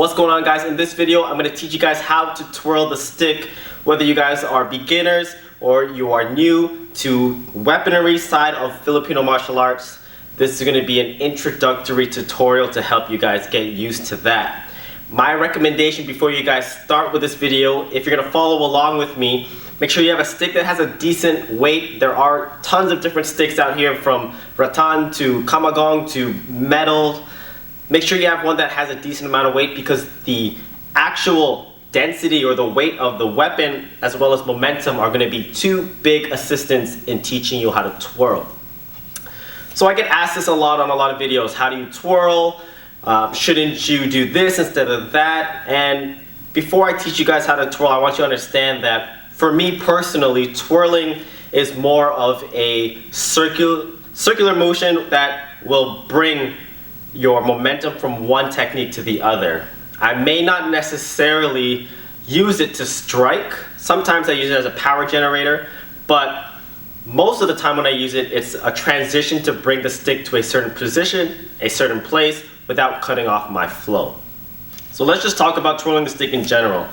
What's going on, guys? In this video, I'm going to teach you guys how to twirl the stick, whether you guys are beginners or you are new to weaponry side of Filipino martial arts. This is going to be an introductory tutorial to help you guys get used to that. My recommendation before you guys start with this video, if you're going to follow along with me, make sure you have a stick that has a decent weight. There are tons of different sticks out here, from rattan to kamagong to metal. Make sure you have one that has a decent amount of weight, because the actual density or the weight of the weapon as well as momentum are going to be two big assistants in teaching you how to twirl. So I get asked this a lot on a lot of videos. How do you twirl? Shouldn't you do this instead of that? And before I teach you guys how to twirl, I want you to understand that for me personally, twirling is more of a circular motion that will bring your momentum from one technique to the other. I may not necessarily use it to strike. Sometimes I use it as a power generator, but most of the time when I use it, it's a transition to bring the stick to a certain position, a certain place, without cutting off my flow. So let's just talk about twirling the stick in general.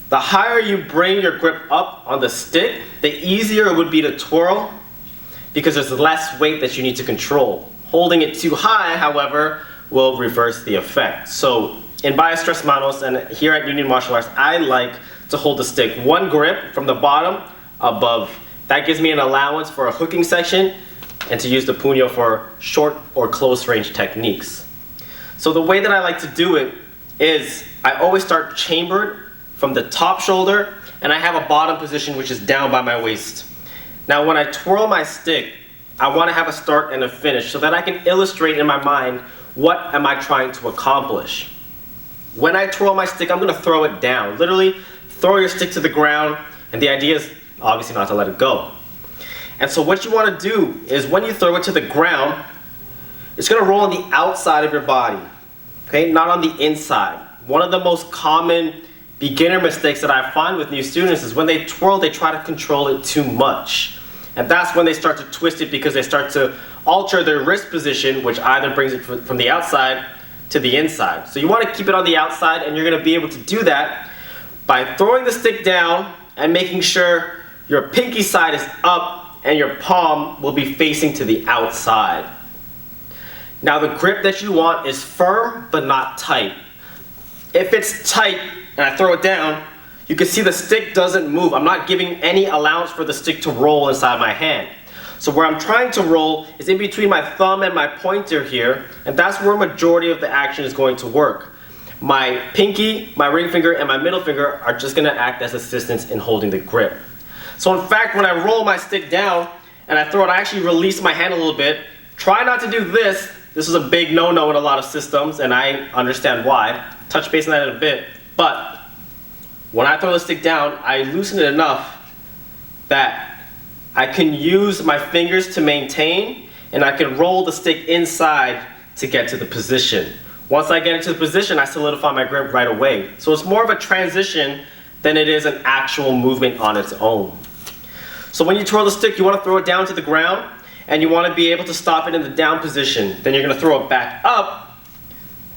The higher you bring your grip up on the stick, the easier it would be to twirl, because there's less weight that you need to control. Holding it too high, however, will reverse the effect. So in Bias Tres Manos and here at Union Martial Arts, I like to hold the stick one grip from the bottom above. That gives me an allowance for a hooking section and to use the puño for short or close range techniques. So the way that I like to do it is I always start chambered from the top shoulder, and I have a bottom position which is down by my waist. Now when I twirl my stick, I want to have a start and a finish so that I can illustrate in my mind what am I trying to accomplish. When I twirl my stick, I'm going to throw it down. Literally, throw your stick to the ground, and the idea is obviously not to let it go. And so what you want to do is when you throw it to the ground, it's going to roll on the outside of your body, okay, not on the inside. One of the most common beginner mistakes that I find with new students is when they twirl, they try to control it too much. And that's when they start to twist it, because they start to alter their wrist position, which either brings it from the outside to the inside. So you want to keep it on the outside, and you're going to be able to do that by throwing the stick down and making sure your pinky side is up and your palm will be facing to the outside. Now the grip that you want is firm but not tight. If it's tight and I throw it down, you can see the stick doesn't move. I'm not giving any allowance for the stick to roll inside my hand. So where I'm trying to roll is in between my thumb and my pointer here, and that's where a majority of the action is going to work. My pinky, my ring finger, and my middle finger are just going to act as assistants in holding the grip. So in fact, when I roll my stick down and I throw it, I actually release my hand a little bit. Try not to do this. This is a big no-no in a lot of systems, and I understand why. Touch base on that in a bit. But when I throw the stick down, I loosen it enough that I can use my fingers to maintain, and I can roll the stick inside to get to the position. Once I get into the position, I solidify my grip right away. So it's more of a transition than it is an actual movement on its own. So when you twirl the stick, you want to throw it down to the ground, and you want to be able to stop it in the down position. Then you're going to throw it back up,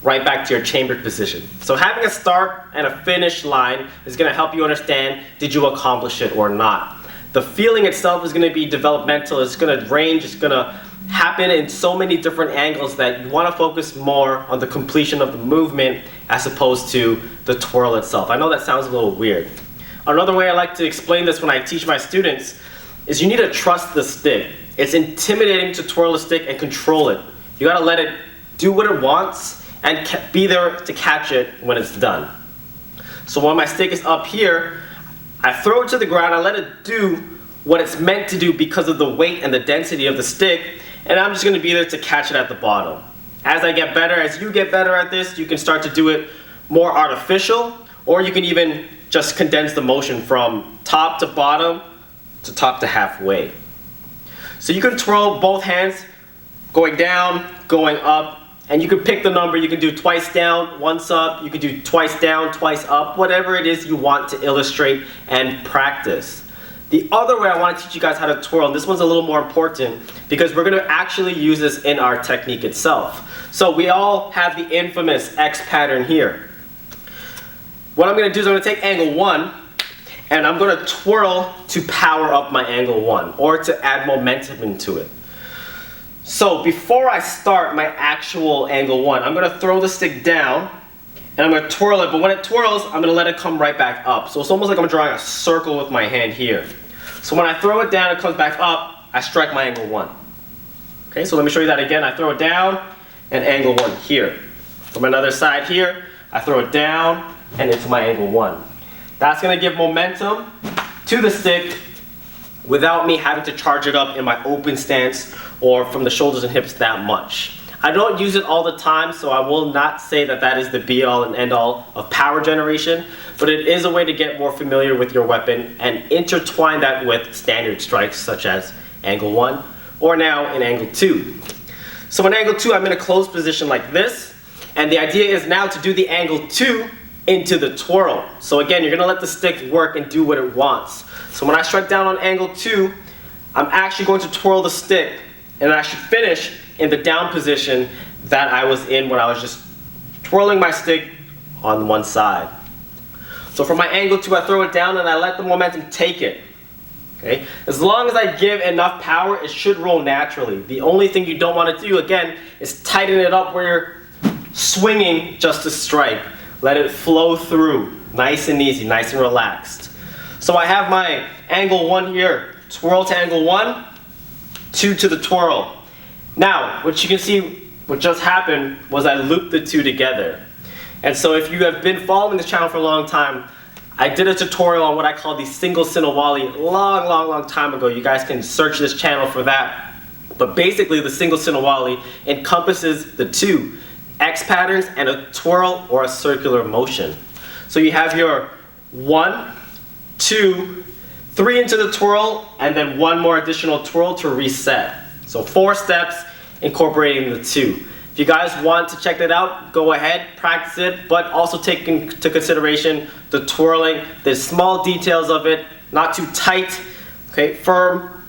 right back to your chambered position. So having a start and a finish line is going to help you understand, did you accomplish it or not. The feeling itself is going to be developmental. It's going to range. It's going to happen in so many different angles that you want to focus more on the completion of the movement as opposed to the twirl itself. I know that sounds a little weird. Another way I like to explain this when I teach my students is you need to trust the stick. It's intimidating to twirl a stick and control it. You got to let it do what it wants and be there to catch it when it's done. So when my stick is up here, I throw it to the ground, I let it do what it's meant to do because of the weight and the density of the stick, and I'm just going to be there to catch it at the bottom. As I get better, as you get better at this, you can start to do it more artificial, or you can even just condense the motion from top to bottom to top to halfway. So you can twirl both hands, going down, going up, and you can pick the number. You can do twice down, once up. You can do twice down, twice up, whatever it is you want to illustrate and practice. The other way I want to teach you guys how to twirl, and this one's a little more important because we're going to actually use this in our technique itself. So we all have the infamous X pattern here. what I'm gonna do is I'm gonna take angle 1 and I'm gonna twirl to power up my angle 1 or to add momentum into it. So before I start my actual angle 1, I'm gonna throw the stick down and I'm gonna twirl it, but when it twirls, I'm gonna let it come right back up. So it's almost like I'm drawing a circle with my hand here. So when I throw it down, it comes back up, I strike my angle 1. Okay, so let me show you that again. I throw it down and angle 1 here. From another side here, I throw it down and into my angle 1. That's gonna give momentum to the stick without me having to charge it up in my open stance or from the shoulders and hips that much. I don't use it all the time, so I will not say that that is the be-all and end-all of power generation, but it is a way to get more familiar with your weapon and intertwine that with standard strikes such as angle 1 or now in angle 2. So in angle 2, I'm in a closed position like this, and the idea is now to do the angle 2 into the twirl. So again, you're gonna let the stick work and do what it wants. So when I strike down on angle 2, I'm actually going to twirl the stick, and I should finish in the down position that I was in when I was just twirling my stick on one side. So for my angle 2, I throw it down and I let the momentum take it. Okay? As long as I give enough power, it should roll naturally. The only thing you don't want to do, again, is tighten it up where you're swinging just to strike. Let it flow through, nice and easy, nice and relaxed. So I have my angle 1 here, twirl to angle 1, 2 to the twirl. Now, what you can see, what just happened was I looped the 2 together. And so if you have been following this channel for a long time, I did a tutorial on what I call the single Sinawali long time ago. You guys can search this channel for that. But basically the single Sinawali encompasses the 2 X patterns and a twirl or a circular motion. So you have your 1, 2, 3 into the twirl, and then 1 more additional twirl to reset. So 4 steps incorporating the 2. If you guys want to check that out, go ahead, practice it, but also take into consideration the twirling, the small details of it, not too tight, okay, firm,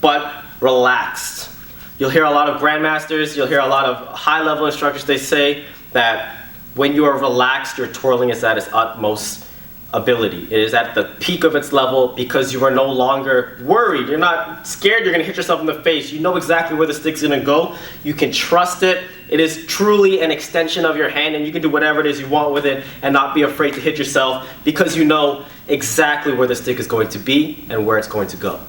but relaxed. You'll hear a lot of grandmasters, you'll hear a lot of high-level instructors, they say that when you are relaxed, your twirling is at its utmost ability. It is at the peak of its level because you are no longer worried. You're not scared you're gonna hit yourself in the face. You know exactly where the stick's gonna go. You can trust it. It is truly an extension of your hand and you can do whatever it is you want with it and not be afraid to hit yourself because you know exactly where the stick is going to be and where it's going to go.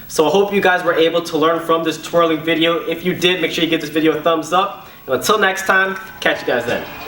So I hope you guys were able to learn from this twirling video. If you did, make sure you give this video a thumbs up. And until next time, catch you guys then.